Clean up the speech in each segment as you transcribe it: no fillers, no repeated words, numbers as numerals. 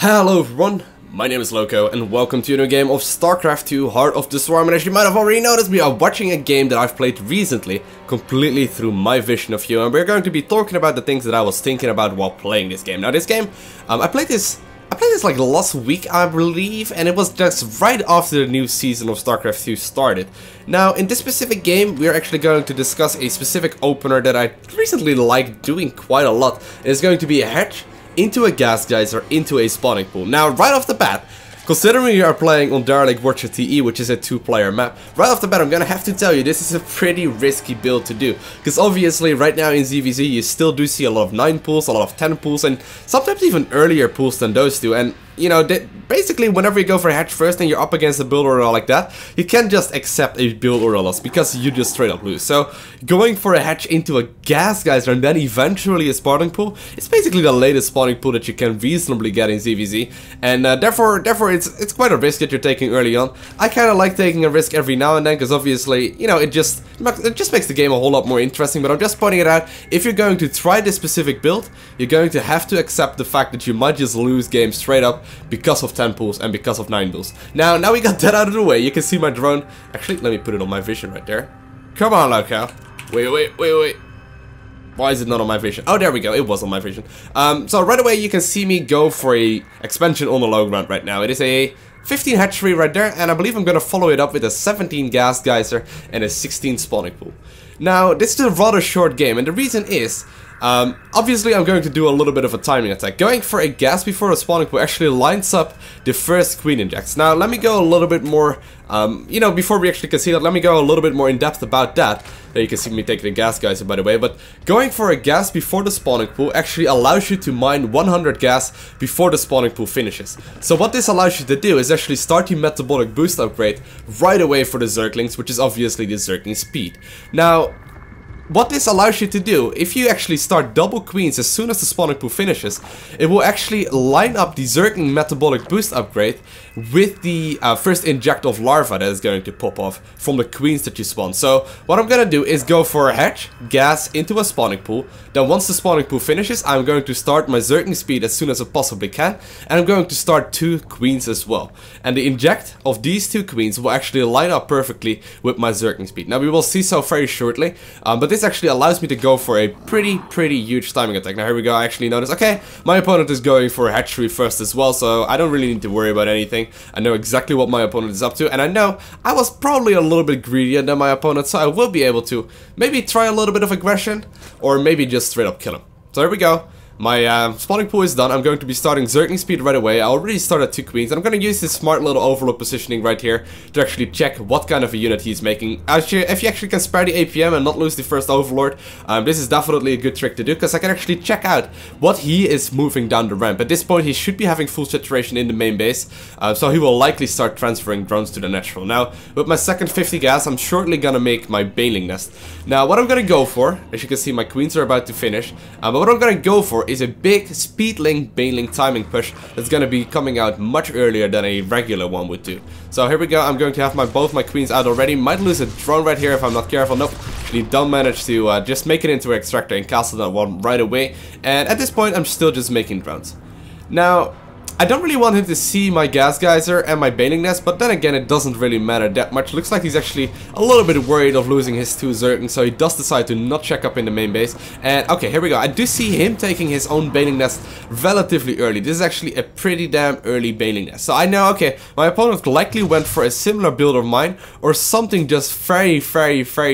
Hello everyone, my name is Lowko and welcome to a new game of StarCraft II Heart of the Swarm. And as you might have already noticed, we are watching a game that I've played recently, completely through my vision of view, and we're going to be talking about the things that I was thinking about while playing this game. Now this game, I played this like last week, I believe, and it was just right after the new season of StarCraft II started. Now, in this specific game, we're actually going to discuss a specific opener that I recently liked doing quite a lot. It's going to be a hatch into a gas geyser into a spawning pool. Now, right off the bat, considering you are playing on LowkoTV, which is a 2-player map, right off the bat I'm gonna have to tell you this is a pretty risky build to do. Because obviously right now in ZVZ you still do see a lot of 9 pools, a lot of 10 pools, and sometimes even earlier pools than those two. And you know, basically whenever you go for a hatch first and you're up against a build order like that, you can't just accept a build order loss because you just straight up lose. So going for a hatch into a gas geyser and then eventually a spawning pool, it's basically the latest spawning pool that you can reasonably get in ZVZ, and therefore it's quite a risk that you're taking early on. I kind of like taking a risk every now and then because obviously, you know, it just makes the game a whole lot more interesting. But I'm just pointing it out, if you're going to try this specific build, you're going to have to accept the fact that you might just lose games straight up because of 10 pools and because of 9 pools. Now we got that out of the way, you can see my drone. Actually, let me put it on my vision right there. Come on, Lowko. Wait. Why is it not on my vision? Oh, there we go, it was on my vision. So right away you can see me go for a expansion on the low ground right now. It is a 15 hatchery right there, and I believe I'm gonna follow it up with a 17 gas geyser and a 16 spawning pool. Now, this is a rather short game, and the reason is, obviously I'm going to do a little bit of a timing attack. Going for a gas before a spawning pool actually lines up the first queen injects. Now let me go a little bit more, you know, before we actually can see that, let me go a little bit more in depth about that. There you can see me taking a gas geyser, by the way. But going for a gas before the spawning pool actually allows you to mine 100 gas before the spawning pool finishes. So what this allows you to do is actually start your metabolic boost upgrade right away for the Zerglings, which is obviously the Zergling speed. Now, what this allows you to do, if you actually start double queens as soon as the spawning pool finishes, it will actually line up the Zergling metabolic boost upgrade with the first inject of larva that is going to pop off from the queens that you spawn. So what I'm gonna do is go for a hatch, gas into a spawning pool. Then once the spawning pool finishes, I'm going to start my Zergling speed as soon as I possibly can, and I'm going to start 2 queens as well. And the inject of these 2 queens will actually line up perfectly with my Zergling speed. Now we will see so very shortly, but this actually allows me to go for a pretty huge timing attack. Now here we go, I actually notice, okay, my opponent is going for a hatchery first as well, so I don't really need to worry about anything. I know exactly what my opponent is up to, and I know I was probably a little bit greedier than my opponent, so I will be able to maybe try a little bit of aggression, or maybe just straight up kill him. So here we go. My spawning pool is done. I'm going to be starting Zergling speed right away. I already started 2 queens, and I'm going to use this smart little overload positioning right here to actually check what kind of a unit he's making. Actually, if you actually can spare the APM and not lose the first overlord, this is definitely a good trick to do, because I can actually check out what he is moving down the ramp. At this point, he should be having full saturation in the main base, so he will likely start transferring drones to the natural. Now, with my second 50 gas, I'm shortly going to make my Baneling nest. Now, what I'm going to go for, as you can see, my queens are about to finish, but what I'm going to go for is a big speedling Baneling timing push that's going to be coming out much earlier than a regular one would do. So here we go, I'm going to have both my queens out already. Might lose a drone right here if I'm not careful. Nope, actually don't manage to just make it into an Extractor and castle that one right away. And at this point I'm still just making drones. Now, I don't really want him to see my gas geyser and my Baneling nest, but then again it doesn't really matter that much. Looks like he's actually a little bit worried of losing his 2 Zerglings, so he does decide to not check up in the main base. And okay, here we go. I do see him taking his own Baneling nest relatively early. This is actually a pretty damn early Baneling nest. So I know, okay, my opponent likely went for a similar build of mine, or something just very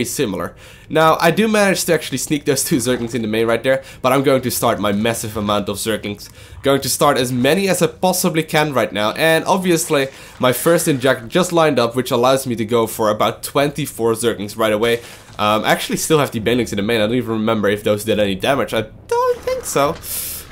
similar. Now, I do manage to actually sneak those 2 Zerglings in the main right there, but I'm going to start my massive amount of Zerglings. Going to start as many as I possibly can right now, and obviously my first inject just lined up, which allows me to go for about 24 Zerglings right away. I actually still have the Banelings in the main. I don't even remember if those did any damage. I don't think so.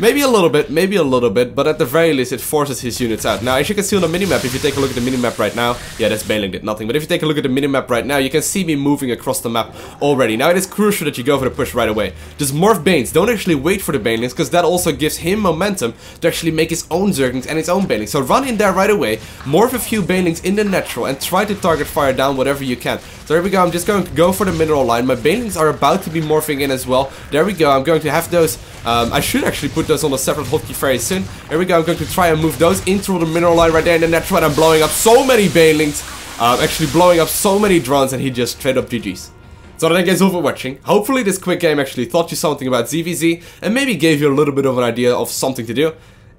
Maybe a little bit, but at the very least it forces his units out. Now, as you can see on the minimap, if you take a look at the minimap right now, yeah, that's Baneling did nothing. But if you take a look at the minimap right now, you can see me moving across the map already. Now, it is crucial that you go for the push right away. Just morph Banes. Don't actually wait for the Banelings, because that also gives him momentum to actually make his own Zerglings and his own Banelings. So run in there right away, morph a few Banelings in the natural, and try to target fire down whatever you can. So there we go, I'm just going to go for the mineral line. My banelings are about to be morphing in as well. There we go, I'm going to have those, I should actually put those on a separate hotkey very soon. There we go, I'm going to try and move those into the mineral line right there, and then that's when I'm blowing up so many banelings. Actually blowing up so many drones, and he just straight up GG's. So thank you guys all for watching. Hopefully this quick game actually taught you something about ZVZ, and maybe gave you a little bit of an idea of something to do.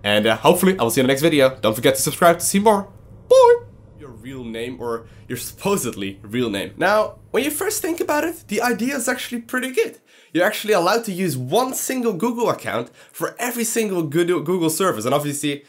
And hopefully I will see you in the next video. Don't forget to subscribe to see more. Bye! Your real name, or your supposedly real name. Now, when you first think about it, the idea is actually pretty good. You're actually allowed to use one single Google account for every single Google service, and obviously